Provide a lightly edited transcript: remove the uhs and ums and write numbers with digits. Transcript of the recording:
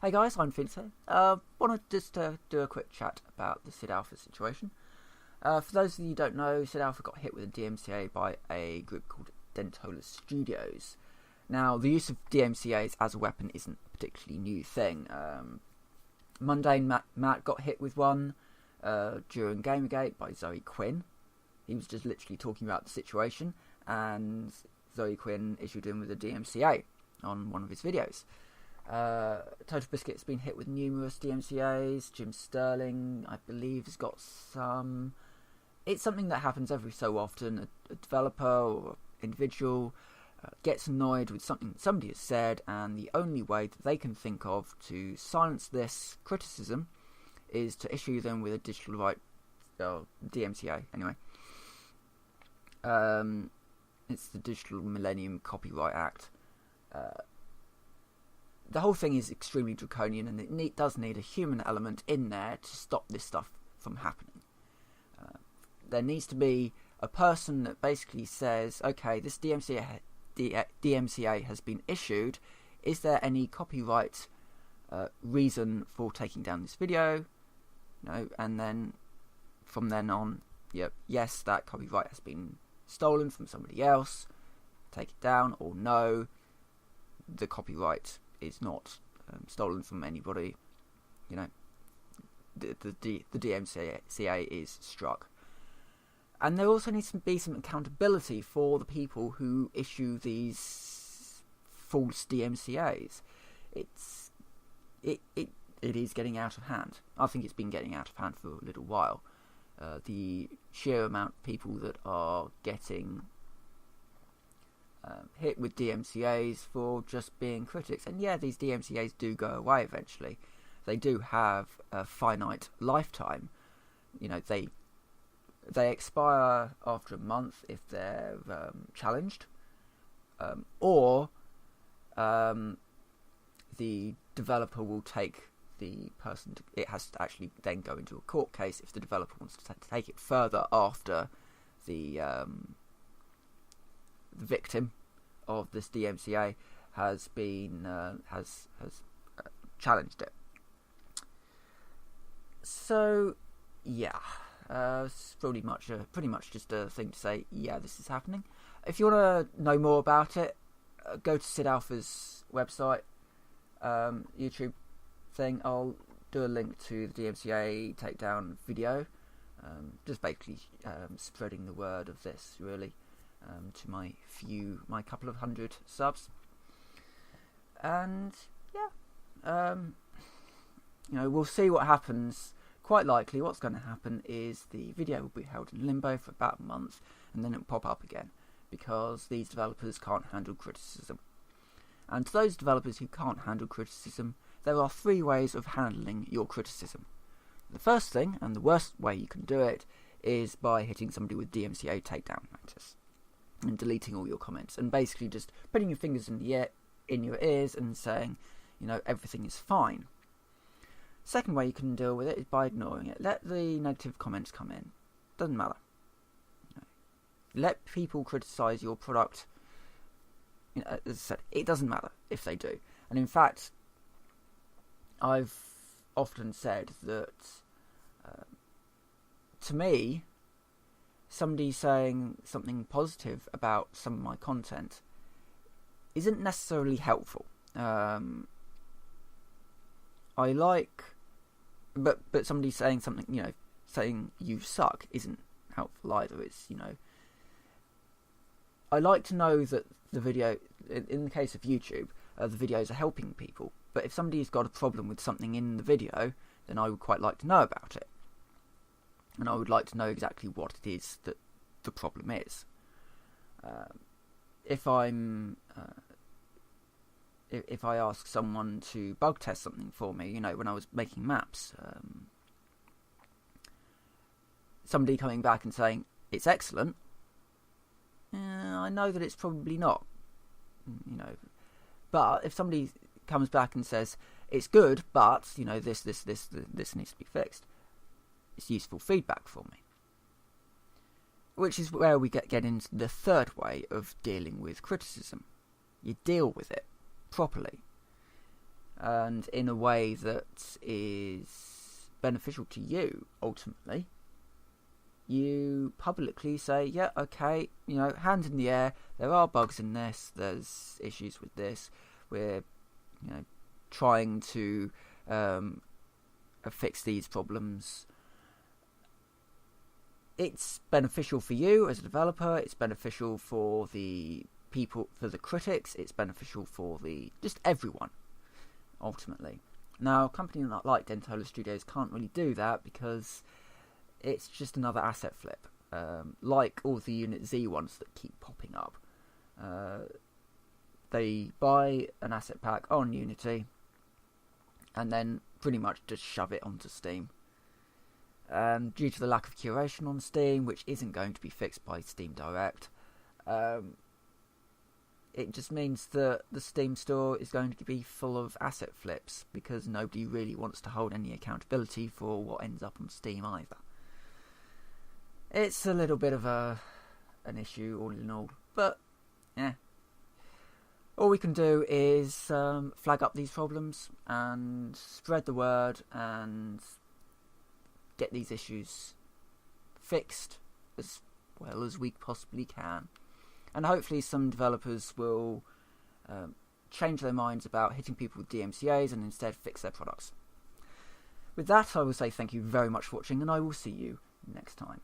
Hey guys, I'm Vince here. Want to just do a quick chat about the Sid Alpha situation. For those of you who don't know, Sid Alpha got hit with a DMCA by a group called Dentola Studios. Now, the use of DMCAs as a weapon isn't a particularly new thing. Mundane Matt got hit with one during Gamergate by Zoe Quinn. He was just literally talking about the situation, and Zoe Quinn issued him with a DMCA on one of his videos. Total Biscuit's been hit with numerous DMCAs. Jim Sterling, I believe, has got some. It's something that happens every so often. A developer or individual gets annoyed with something that somebody has said, and the only way that they can think of to silence this criticism is to issue them with a digital right, DMCA anyway. It's the Digital Millennium Copyright Act. The whole thing is extremely draconian, and it does need a human element in there to stop this stuff from happening. There needs to be a person that basically says, okay, this DMCA has been issued. Is there any copyright reason for taking down this video? No, and then from then on, yes, that copyright has been stolen from somebody else. Take it down, or no, the copyright is not stolen from anybody. The DMCA is struck. And there also needs to be some accountability for the people who issue these false DMCAs. It is getting out of hand. I think it's been getting out of hand for a little while. The sheer amount of people that are getting hit with DMCAs for just being critics. And yeah, these DMCAs do go away eventually. They do have a finite lifetime. They expire after a month if they're challenged, or the developer will take the person. It has to actually then go into a court case if the developer wants to take it further after the victim of this DMCA has been challenged it. So yeah, it's pretty much just a thing to say. Yeah, this is happening. If you want to know more about it, go to Sid Alpha's website, YouTube thing. I'll do a link to the DMCA takedown video. Just basically spreading the word of this, really. To my couple of hundred subs, and yeah, we'll see what happens. Quite likely, what's going to happen is the video will be held in limbo for about a month, and then it'll pop up again because these developers can't handle criticism. And to those developers who can't handle criticism, there are 3 ways of handling your criticism. The first thing, and the worst way you can do it, is by hitting somebody with DMCA takedown notice and deleting all your comments, and basically just putting your fingers in your ears and saying, everything is fine. Second way you can deal with it is by ignoring it. Let the negative comments come in. Doesn't matter. Let people criticise your product. As I said, it doesn't matter if they do. And in fact, I've often said that to me, somebody saying something positive about some of my content isn't necessarily helpful. But somebody saying something, saying you suck isn't helpful either. It's, I like to know that the video, in the case of YouTube, the videos are helping people. But if somebody's got a problem with something in the video, then I would quite like to know about it. And I would like to know exactly what it is that the problem is. If I ask someone to bug test something for me, when I was making maps, somebody coming back and saying it's excellent, I know that it's probably not, But if somebody comes back and says it's good, but this needs to be fixed, it's useful feedback for me. Which is where we get into the third way of dealing with criticism. You deal with it properly. and in a way that is beneficial to you, ultimately, you publicly say, yeah, okay, hands in the air, there are bugs in this, there's issues with this, we're, trying to fix these problems. It's beneficial for you as a developer, it's beneficial for the people, for the critics, it's beneficial for just everyone, ultimately. Now, a company like Dentola Studios can't really do that because it's just another asset flip, like all the Unit Z ones that keep popping up. They buy an asset pack on Unity and then pretty much just shove it onto Steam. Due to the lack of curation on Steam, which isn't going to be fixed by Steam Direct, it just means that the Steam store is going to be full of asset flips because nobody really wants to hold any accountability for what ends up on Steam either. It's a little bit of an issue all in all, but yeah. All we can do is flag up these problems and spread the word and get these issues fixed as well as we possibly can. And hopefully some developers will change their minds about hitting people with DMCAs and instead fix their products. With that, I will say thank you very much for watching, and I will see you next time.